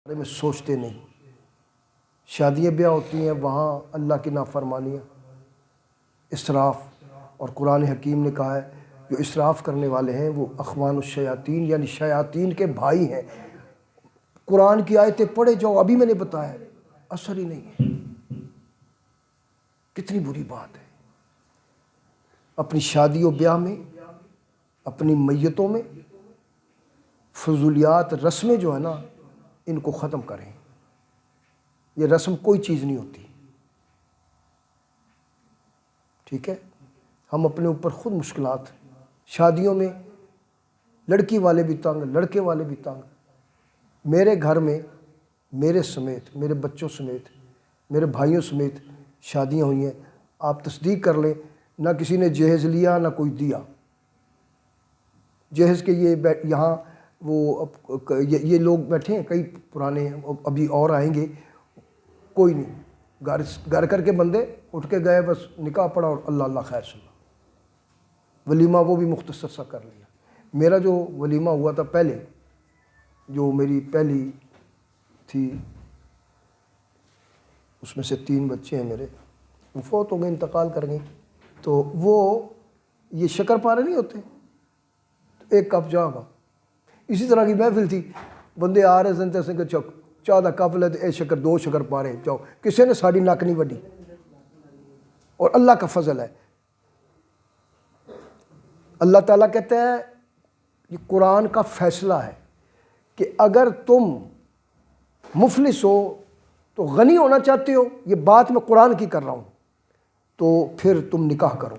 بارے میں سوچتے نہیں. شادیاں بیاہ ہوتی ہیں وہاں اللہ کی نافرمانیاں، اسراف، اور قرآن حکیم نے کہا ہے جو اسراف کرنے والے ہیں وہ اخوان الشیاطین یعنی شیاطین کے بھائی ہیں. قرآن کی آیتیں پڑھے جاؤ، ابھی میں نے بتایا اثر ہی نہیں ہے. کتنی بری بات ہے. اپنی شادی و بیاہ میں، اپنی میتوں میں فضولیات، رسمیں جو ہیں نا ان کو ختم کریں. یہ رسم کوئی چیز نہیں ہوتی. ٹھیک ہے، ہم اپنے اوپر خود مشکلات. شادیوں میں لڑکی والے بھی تنگ، لڑکے والے بھی تنگ. میرے گھر میں میرے سمیت، میرے بچوں سمیت، میرے بھائیوں سمیت شادیاں ہوئی ہیں. آپ تصدیق کر لیں، نہ کسی نے جہیز لیا نہ کوئی دیا. جہیز کے یہاں وہ یہ لوگ بیٹھے ہیں، کئی پرانے ہیں، ابھی اور آئیں گے. کوئی نہیں، گھر کر کے بندے اٹھ کے گئے، بس نکاح پڑا اور اللہ اللہ خیر سنا. ولیمہ وہ بھی مختصر سا کر لیا. میرا جو ولیمہ ہوا تھا پہلے، جو میری پہلی تھی، اس میں سے 3 بچے ہیں میرے، وہ فوت ہو گئے، انتقال کر گئیں. تو وہ یہ شکر پارے نہیں ہوتے، 1 کپ چاہ کا، اسی طرح کی محفل تھی. بندے آ رہے سن تیسے کہ چاہ دا کپ لے، 1 شکر 2 شکر پارے جاؤ. کسی نے ساری نک نہیں وڈی. اور اللہ کا فضل ہے، اللہ تعالیٰ کہتا ہے یہ قرآن کا فیصلہ ہے کہ اگر تم مفلس ہو تو غنی ہونا چاہتے ہو، یہ بات میں قرآن کی کر رہا ہوں، تو پھر تم نکاح کرو.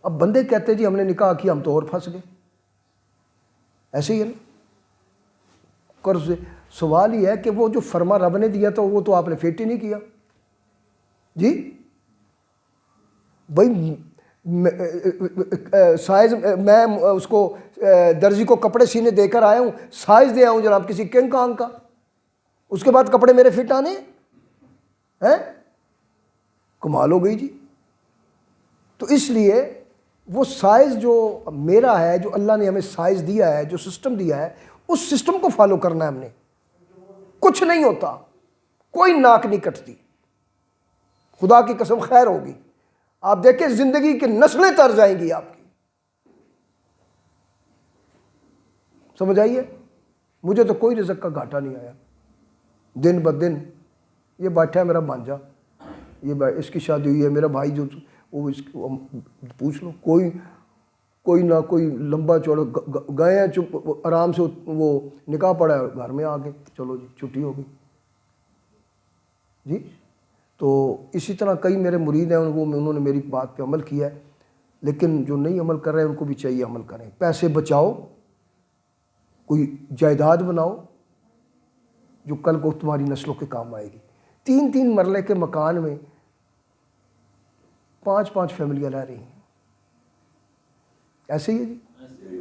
اب بندے کہتے جی ہم نے نکاح کیا، ہم تو اور پھنس گئے. ایسے ہی ہے نا قرض. سوال یہ ہے کہ وہ جو فرما رب نے دیا تھا وہ تو آپ نے فٹ ہی نہیں کیا. جی بھائی، سائز میں اس کو درزی کو کپڑے سینے دے کر آیا ہوں، سائز دے آیا ہوں جناب کسی کنگ کانگ کا، اس کے بعد کپڑے میرے فٹ آنے ہیں؟ کمال ہو گئی جی. تو اس لیے وہ سائز جو میرا ہے، جو اللہ نے ہمیں سائز دیا ہے، جو سسٹم دیا ہے، اس سسٹم کو فالو کرنا ہے ہم نے. کچھ نہیں ہوتا، کوئی ناک نہیں کٹتی. خدا کی قسم خیر ہوگی. آپ دیکھیں زندگی کی نسلیں تر جائیں گی آپ کی. سمجھ آئیے؟ مجھے تو کوئی رزق کا گھاٹا نہیں آیا. دن بدن یہ بیٹھا ہے میرا بانجا، یہ اس کی شادی ہوئی ہے، میرا بھائی جو وہ پوچھ لو، کوئی نہ کوئی لمبا چوڑا گئے ہیں، چپ آرام سے وہ نکاح پڑا ہے، گھر میں آ گئے، چلو جی چھٹی ہو گئی جی. تو اسی طرح کئی میرے مرید ہیں، انہوں نے میری بات پہ عمل کیا ہے. لیکن جو نہیں عمل کر رہے ہیں ان کو بھی چاہیے عمل کریں. پیسے بچاؤ، کوئی جائیداد بناؤ جو کل کو تمہاری نسلوں کے کام آئے گی. 3 مرلے کے مکان میں 5 فیملیاں رہ رہی ہیں. ایسے ہی ہے جی.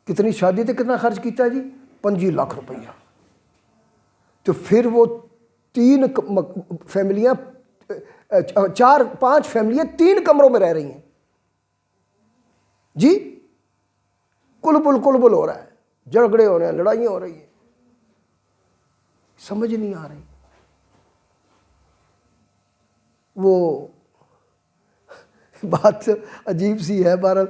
کتنی شادی تھے، کتنا خرچ کیتا ہے جی؟ 25 لاکھ روپیہ. تو پھر وہ 3 فیملیاں، 4-5 فیملیاں 3 کمروں میں رہ رہی ہیں جی. کلبل ہو رہا ہے، جھگڑے ہو رہے ہیں، لڑائیاں ہو رہی ہیں. سمجھ نہیں آ رہی. وہ بات عجیب سی ہے. بہرحال